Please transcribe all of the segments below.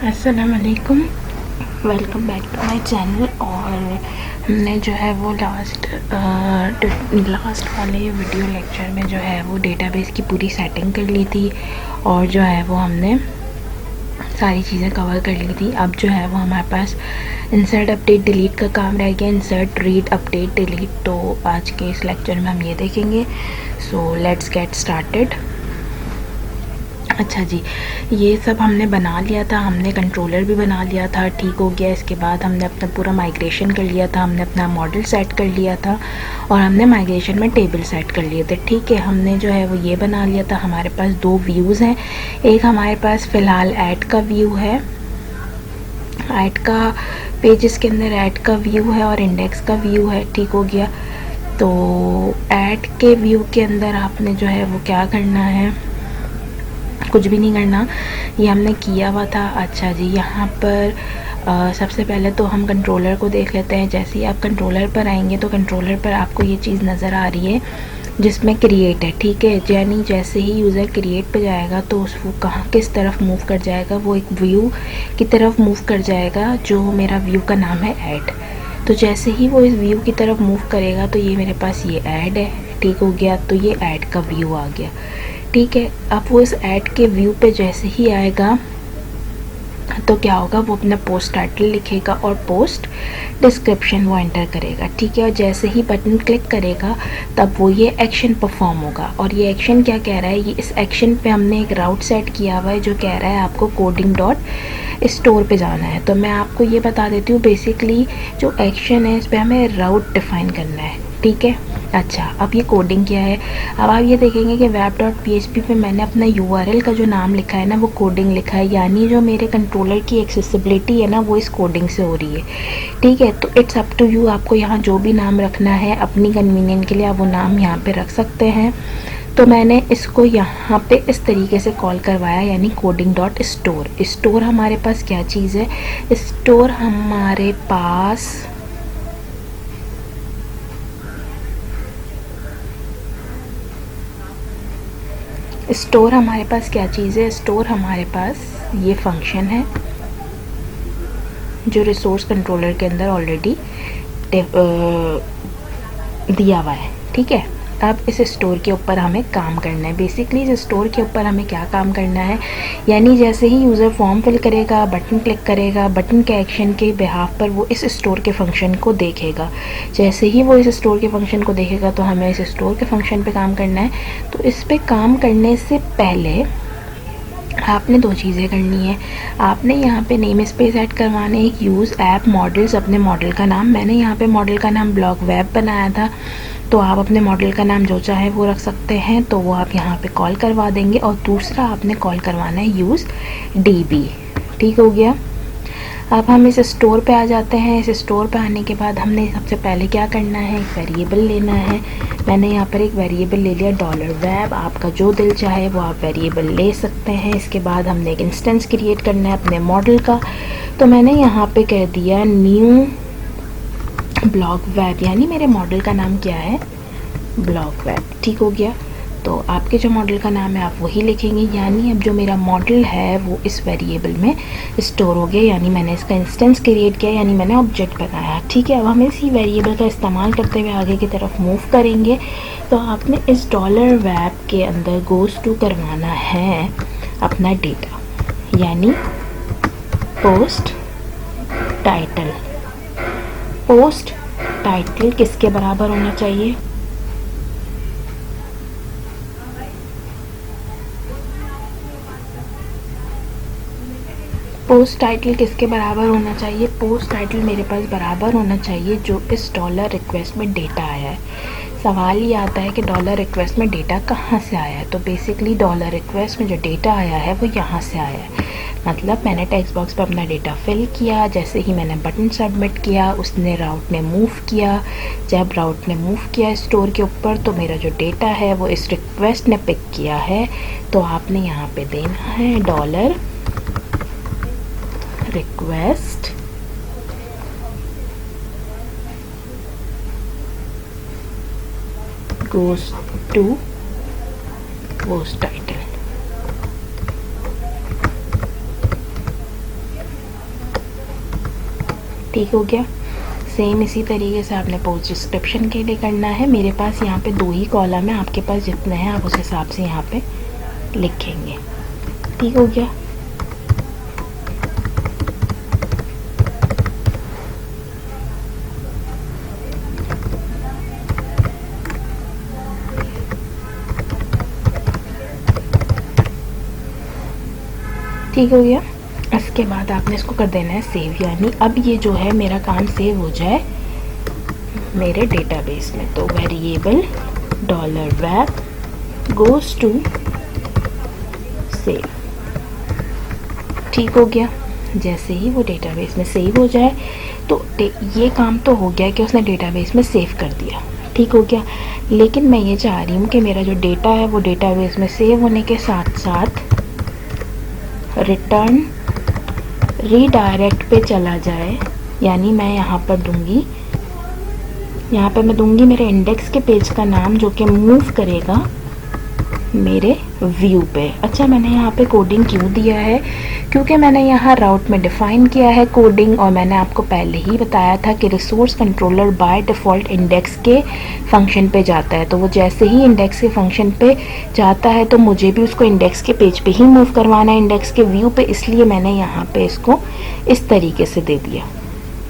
अस्सलाम वालेकुम, welcome back to my channel. और हमने जो है वो लास्ट वाले वीडियो लेक्चर में जो है वो डेटाबेस की पूरी सेटिंग कर ली थी और जो है वो हमने सारी चीज़ें कवर कर ली थी। अब जो है वो हमारे पास इंसर्ट अपडेट डिलीट का काम रह गया, इंसर्ट रीड अपडेट डिलीट। तो आज के इस लेक्चर में हम ये देखेंगे। So let's get started. अच्छा जी, ये सब हमने बना लिया था, हमने कंट्रोलर भी बना लिया था, ठीक हो गया। इसके बाद हमने अपना पूरा माइग्रेशन कर लिया था, हमने अपना मॉडल सेट कर लिया था और हमने माइग्रेशन में टेबल सेट कर लिए थे। ठीक है, हमने जो है वो ये बना लिया था। हमारे पास दो व्यूज़ हैं, एक हमारे पास फ़िलहाल ऐड का व्यू है, ऐड का पेजेस के अंदर ऐड का व्यू है और इंडेक्स का व्यू है। ठीक हो गया। तो ऐड के व्यू के अंदर आपने जो है वो क्या करना है, कुछ भी नहीं करना, ये हमने किया हुआ था। अच्छा जी, यहाँ पर सबसे पहले तो हम कंट्रोलर को देख लेते हैं। जैसे ही आप कंट्रोलर पर आएंगे तो कंट्रोलर पर आपको ये चीज़ नज़र आ रही है जिसमें क्रिएट है। ठीक है, यानी जैसे ही यूज़र क्रिएट पे जाएगा तो वो कहाँ किस तरफ मूव कर जाएगा, वो एक व्यू की तरफ मूव कर जाएगा जो मेरा व्यू का नाम है ऐड। तो जैसे ही वो इस व्यू की तरफ मूव करेगा तो ये मेरे पास ये ऐड है। ठीक हो गया, तो ये ऐड का व्यू आ गया। ठीक है, अब वो इस ऐड के व्यू पे जैसे ही आएगा तो क्या होगा, वो अपना पोस्ट टाइटल लिखेगा और पोस्ट डिस्क्रिप्शन वो एंटर करेगा। ठीक है, और जैसे ही बटन क्लिक करेगा तब वो ये एक्शन परफॉर्म होगा। और ये एक्शन क्या कह रहा है, ये इस एक्शन पे हमने एक राउट सेट किया हुआ है जो कह रहा है आपको कोडिंग डॉट स्टोर पे जाना है। तो मैं आपको ये बता देती हूँ, बेसिकली जो एक्शन है इस पर हमें राउट डिफाइन करना है। ठीक है, अच्छा, अब ये कोडिंग क्या है। अब आप ये देखेंगे कि web.php पे मैंने अपना URL का जो नाम लिखा है ना वो कोडिंग लिखा है, यानी जो मेरे कंट्रोलर की एक्सेसिबिलिटी है ना वो इस कोडिंग से हो रही है। ठीक है, तो इट्स अप टू यू, आपको यहाँ जो भी नाम रखना है अपनी कन्वीनियंट के लिए आप वो नाम यहाँ पे रख सकते हैं। तो मैंने इसको यहाँ पे इस तरीके से कॉल करवाया, यानी कोडिंग डॉट स्टोर। स्टोर हमारे पास क्या चीज़ है, स्टोर हमारे पास क्या चीज़ है, स्टोर हमारे पास ये फंक्शन है जो रिसोर्स कंट्रोलर के अंदर ऑलरेडी दिया हुआ है। ठीक है, अब इस स्टोर के ऊपर हमें काम करना है। बेसिकली इस स्टोर के ऊपर हमें क्या काम करना है, यानी जैसे ही यूज़र फॉर्म फिल करेगा, बटन क्लिक करेगा, बटन के एक्शन के बिहाफ पर वो इस स्टोर के फंक्शन को देखेगा। जैसे ही वो इस स्टोर के फंक्शन को देखेगा तो हमें इस स्टोर के फंक्शन पे काम करना है। तो इस पे काम करने से पहले आपने दो चीज़ें करनी है। आपने यहाँ पे नेम स्पेस ऐड करवाने, एक यूज़ ऐप मॉडल्स, अपने मॉडल का नाम। मैंने यहाँ पे मॉडल का नाम ब्लॉग वेब बनाया था, तो आप अपने मॉडल का नाम जो चाहे वो रख सकते हैं, तो वो आप यहाँ पे कॉल करवा देंगे। और दूसरा आपने कॉल करवाना है यूज़ DB। ठीक हो गया। अब हम इस स्टोर पे आ जाते हैं। इस स्टोर पे आने के बाद हमने सबसे पहले क्या करना है, एक वेरिएबल लेना है। मैंने यहाँ पर एक वेरिएबल ले लिया $वेब। आपका जो दिल चाहे वो आप वेरिएबल ले सकते हैं। इसके बाद हमने एक इंस्टेंस क्रिएट करना है अपने मॉडल का। तो मैंने यहाँ पे कह दिया न्यू ब्लॉग वेब, यानी मेरे मॉडल का नाम क्या है, ब्लॉग वेब। ठीक हो गया। तो आपके जो मॉडल का नाम है आप वही लिखेंगे, यानी अब जो मेरा मॉडल है वो इस वेरिएबल में स्टोर हो गया, यानी मैंने इसका इंस्टेंस क्रिएट किया, यानी मैंने ऑब्जेक्ट बनाया। ठीक है, अब हम इसी वेरिएबल का इस्तेमाल करते हुए आगे की तरफ मूव करेंगे। तो आपने इस $वेब के अंदर गोज़ टू करवाना है अपना डेटा, यानी पोस्ट टाइटल। पोस्ट टाइटल किसके बराबर होना चाहिए, पोस्ट टाइटल किसके बराबर होना चाहिए, पोस्ट टाइटल मेरे पास बराबर होना चाहिए जो इस $रिक्वेस्ट में डेटा आया है। सवाल ये आता है कि $रिक्वेस्ट में डेटा कहाँ से आया है। तो बेसिकली $रिक्वेस्ट में जो डेटा आया है वो यहाँ से आया है। मतलब मैंने टेक्स्ट बॉक्स पर अपना डेटा फिल किया, जैसे ही मैंने बटन सबमिट किया उसने राउट ने मूव किया। जब राउट ने मूव किया स्टोर के ऊपर तो मेरा जो डेटा है वो इस रिक्वेस्ट ने पिक किया है। तो आपने यहाँ पे देना है $request goes to post title। ठीक हो गया। सेम इसी तरीके से आपने पोस्ट डिस्क्रिप्शन के लिए करना है। मेरे पास यहाँ पे 2 ही कॉलम है, आपके पास जितने हैं आप उस हिसाब से यहाँ पे लिखेंगे। ठीक हो गया। ठीक हो गया। इसके बाद आपने इसको कर देना है सेव, यानी अब ये जो है मेरा काम सेव हो जाए मेरे डेटाबेस में। तो variable $var goes to save. ठीक हो गया। जैसे ही वो डेटाबेस में सेव हो जाए तो ये काम तो हो गया कि उसने डेटाबेस में सेव कर दिया। ठीक हो गया। लेकिन मैं ये चाह रही हूँ कि मेरा जो डेटा है वो डेटाबेस में सेव होने के साथ साथ रिटर्न रीडायरेक्ट पे चला जाए। यानी मैं यहाँ पर दूंगी, यहाँ पे मैं दूंगी मेरे इंडेक्स के पेज का नाम जो कि मूव करेगा मेरे व्यू पे। अच्छा, मैंने यहाँ पे कोडिंग क्यों दिया है? क्योंकि मैंने यहाँ राउट में डिफ़ाइन किया है कोडिंग, और मैंने आपको पहले ही बताया था कि resource controller by default index के फंक्शन पे जाता है। तो वो जैसे ही इंडेक्स के फंक्शन पे जाता है तो मुझे भी उसको इंडेक्स के पेज पे ही मूव करवाना है, इंडेक्स के व्यू पे। इसलिए मैंने यहाँ पे इसको इस तरीके से दे दिया।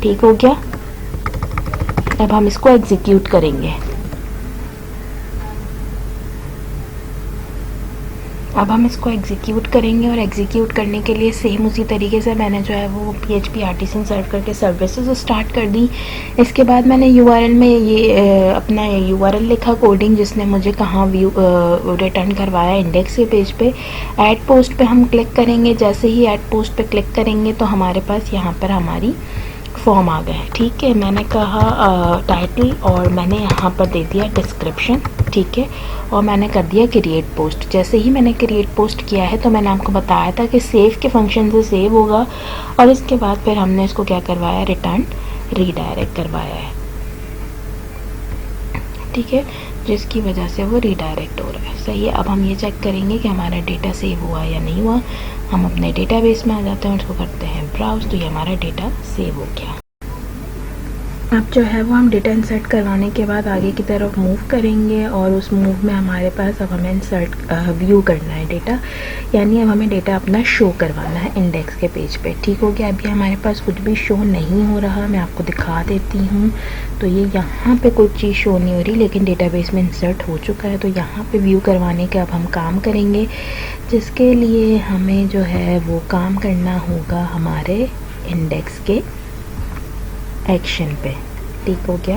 ठीक हो गया। अब हम इसको एग्जीक्यूट करेंगे। अब हम इसको एग्जीक्यूट करेंगे, और एग्जीक्यूट करने के लिए सेम उसी तरीके से मैंने जो है वो PHP आर्टिसन सर्व करके सर्विसेज स्टार्ट कर दी। इसके बाद मैंने URL में ये अपना URL लिखा कोडिंग, जिसने मुझे कहाँ व्यू रिटर्न करवाया, इंडेक्स के पेज पे। ऐड पोस्ट पे हम क्लिक करेंगे। जैसे ही ऐड पोस्ट पे क्लिक करेंगे तो हमारे पास यहाँ पर हमारी फॉर्म आ गए। ठीक है। मैंने कहा टाइटल, और मैंने यहाँ पर दे दिया डिस्क्रिप्शन। ठीक है। और मैंने कर दिया क्रिएट पोस्ट। जैसे ही मैंने क्रिएट पोस्ट किया है तो मैंने आपको बताया था कि सेव के फंक्शन से सेव होगा, और इसके बाद फिर हमने इसको क्या करवाया, रिटर्न रीडायरेक्ट करवाया है। ठीक है, जिसकी वजह से वो रीडायरेक्ट हो रहा है। सही है। अब हम ये चेक करेंगे कि हमारा डेटा सेव हुआ या नहीं हुआ। हम अपने डेटाबेस में आ जाते हैं और इसको करते हैं ब्राउज। तो ये हमारा डेटा सेव हो गया। अब जो है वो हम डेटा इंसर्ट करवाने के बाद आगे की तरफ मूव करेंगे, और उस मूव में हमारे पास अब हमें इंसर्ट व्यू करना है डेटा, यानी अब हमें डेटा अपना शो करवाना है इंडेक्स के पेज पे। ठीक हो गया। अभी हमारे पास कुछ भी शो नहीं हो रहा, मैं आपको दिखा देती हूँ। तो ये यहाँ पे कोई चीज़ शो नहीं हो रही, लेकिन डेटाबेस में इंसर्ट हो चुका है। तो यहाँ पे व्यू करवाने के अब हम काम करेंगे, जिसके लिए हमें जो है वो काम करना होगा हमारे इंडेक्स के एक्शन पे। ठीक हो गया।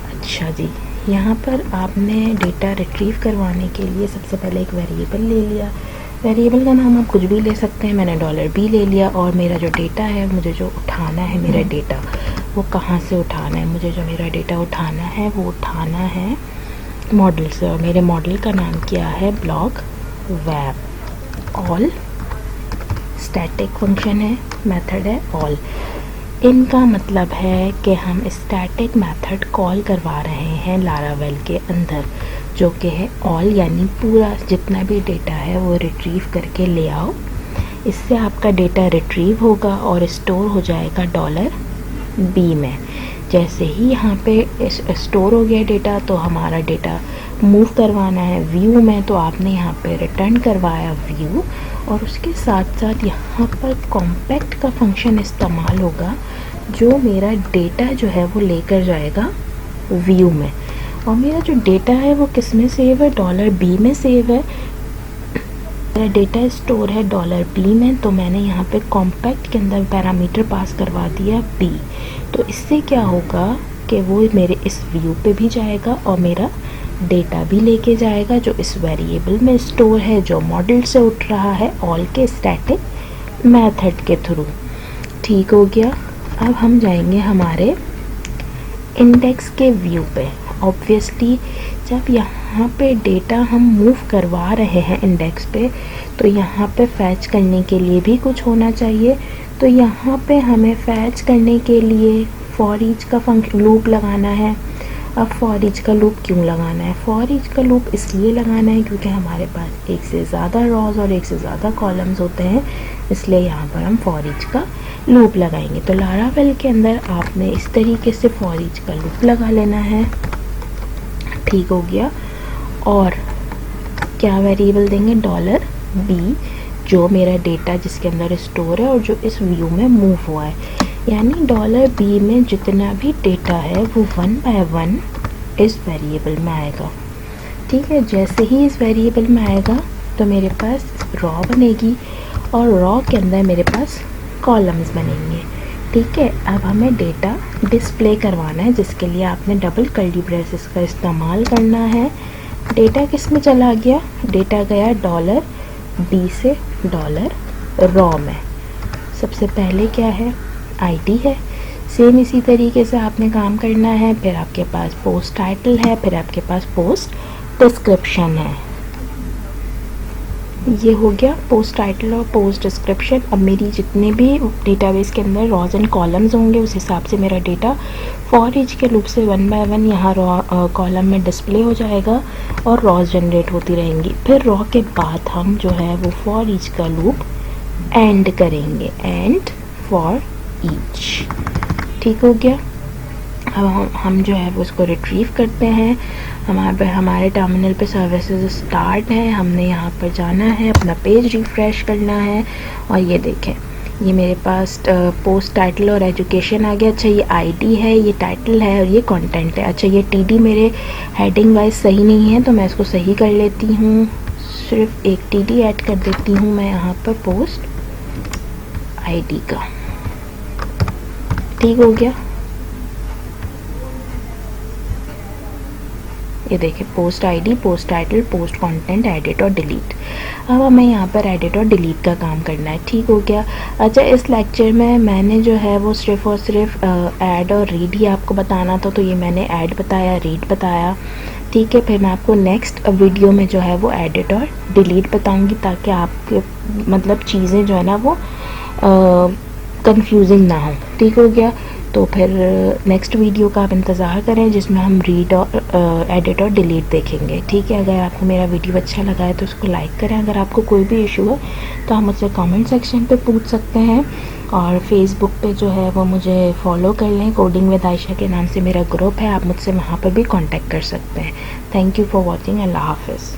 अच्छा जी, यहाँ पर आपने डेटा रिट्रीव करवाने के लिए सबसे पहले एक वेरिएबल ले लिया। वेरिएबल का नाम आप कुछ भी ले सकते हैं। मैंने $b ले लिया, और मेरा जो डेटा है, मुझे जो उठाना है मेरा डेटा, वो कहाँ से उठाना है? मुझे जो मेरा डेटा उठाना है वो उठाना है मॉडल से, और मेरे मॉडल का नाम क्या है, block web all. Static function है, मेथड है ऑल। इनका मतलब है कि हम स्टैटिक मेथड कॉल करवा रहे हैं लारावेल के अंदर, जो कि है ऑल, यानी पूरा जितना भी डेटा है वो रिट्रीव करके ले आओ। इससे आपका डेटा रिट्रीव होगा और स्टोर हो जाएगा $b में। जैसे ही यहाँ पे स्टोर हो गया डेटा, तो हमारा डेटा मूव करवाना है व्यू में। तो आपने यहाँ पे रिटर्न करवाया व्यू, और उसके साथ साथ यहाँ पर कॉम्पैक्ट का फंक्शन इस्तेमाल होगा, जो मेरा डेटा जो है वो लेकर जाएगा व्यू में। और मेरा जो डेटा है वो किस में सेव है, $b में सेव है। मेरा डेटा स्टोर है $b में, तो मैंने यहाँ पे कॉम्पैक्ट के अंदर पैरामीटर पास करवा दिया b। तो इससे क्या होगा कि वो मेरे इस व्यू पे भी जाएगा और मेरा डेटा भी लेके जाएगा, जो इस वेरिएबल में स्टोर है, जो मॉडल से उठ रहा है ऑल के स्टैटिक मेथड के थ्रू। ठीक हो गया। अब हम जाएंगे हमारे इंडेक्स के व्यू पे। ऑब्वियसली जब यहाँ पे डेटा हम मूव करवा रहे हैं इंडेक्स पे, तो यहाँ पे फैच करने के लिए भी कुछ होना चाहिए। तो यहाँ पे हमें फैच करने के लिए फॉर ईच का फंक्शन लूप लगाना है। अब फॉर ईच का लूप क्यों लगाना है? फॉर ईच का लूप इसलिए लगाना है क्योंकि हमारे पास एक से ज़्यादा रॉज और एक से ज़्यादा कॉलम्स होते हैं इसलिए यहाँ पर हम फॉर ईच का लूप लगाएंगे। तो लारावेल के अंदर आपने इस तरीके से फॉर ईच का लूप लगा लेना है, ठीक हो गया। और क्या वेरिएबल देंगे, $b, जो मेरा डेटा जिसके अंदर स्टोर है और जो इस व्यू में मूव हुआ है, यानी $b में जितना भी डेटा है वो 1 by 1 इस वेरिएबल में आएगा, ठीक है। जैसे ही इस वेरिएबल में आएगा तो मेरे पास रॉ बनेगी और रॉ के अंदर मेरे पास कॉलम्स बनेंगे, ठीक है। अब हमें डेटा डिस्प्ले करवाना है, जिसके लिए आपने डबल कर्ली ब्रेसेस का इस्तेमाल करना है। डेटा किस में चला गया, डेटा गया $b से $रॉ में। सबसे पहले क्या है, आईडी है। सेम इसी तरीके से आपने काम करना है। फिर आपके पास पोस्ट टाइटल है, फिर आपके पास पोस्ट डिस्क्रिप्शन है। ये हो गया पोस्ट टाइटल और पोस्ट डिस्क्रिप्शन। अब मेरी जितने भी डेटाबेस के अंदर रॉज एंड कॉलम्स होंगे उस हिसाब से मेरा डेटा फॉर ईच के लूप से 1 by 1 यहाँ रॉ कॉलम में डिस्प्ले हो जाएगा और रॉज जनरेट होती रहेंगी। फिर रॉ के बाद हम जो है वो फॉर ईच का लूप एंड करेंगे, एंड फॉर ईच, ठीक हो गया। अब हम जो है वो उसको रिट्रीव करते हैं। हमारे टर्मिनल पे सर्विसेज स्टार्ट है, हमने यहाँ पर जाना है, अपना पेज रिफ़्रेश करना है और ये देखें ये मेरे पास पोस्ट टाइटल और एजुकेशन आ गया। अच्छा, ये आईडी है, ये टाइटल है और ये कंटेंट है। अच्छा, ये टीडी मेरे हेडिंग वाइज सही नहीं है तो मैं इसको सही कर लेती हूँ, सिर्फ एक टीडी ऐड कर देती हूँ मैं यहाँ पर पोस्ट आईडी का, ठीक हो गया। ये देखिए post ID, post title, post content, edit और डिलीट। अब हमें यहाँ पर एडिट और डिलीट का काम करना है, ठीक हो गया। अच्छा, इस लेक्चर में मैंने जो है वो सिर्फ़ और सिर्फ ऐड और रीड ही आपको बताना था, तो ये मैंने ऐड बताया, रीड बताया, ठीक है। फिर मैं आपको नेक्स्ट वीडियो में जो है वो एडिट और डिलीट बताऊँगी, ताकि आपके मतलब चीज़ें जो है ना वो कंफ्यूजिंग ना हो, ठीक हो गया। तो फिर नेक्स्ट वीडियो का आप इंतज़ार करें जिसमें हम रीड और एडिट और डिलीट देखेंगे, ठीक है। अगर आपको मेरा वीडियो अच्छा लगा है तो उसको लाइक करें। अगर आपको कोई भी इशू है तो आप मुझसे कमेंट सेक्शन पे पूछ सकते हैं, और फेसबुक पे जो है वो मुझे फॉलो कर लें, कोडिंग विद आयशा के नाम से मेरा ग्रुप है, आप मुझसे वहाँ पर भी कांटेक्ट कर सकते हैं। Thank you for watching. अल्लाह हाफ़िज़।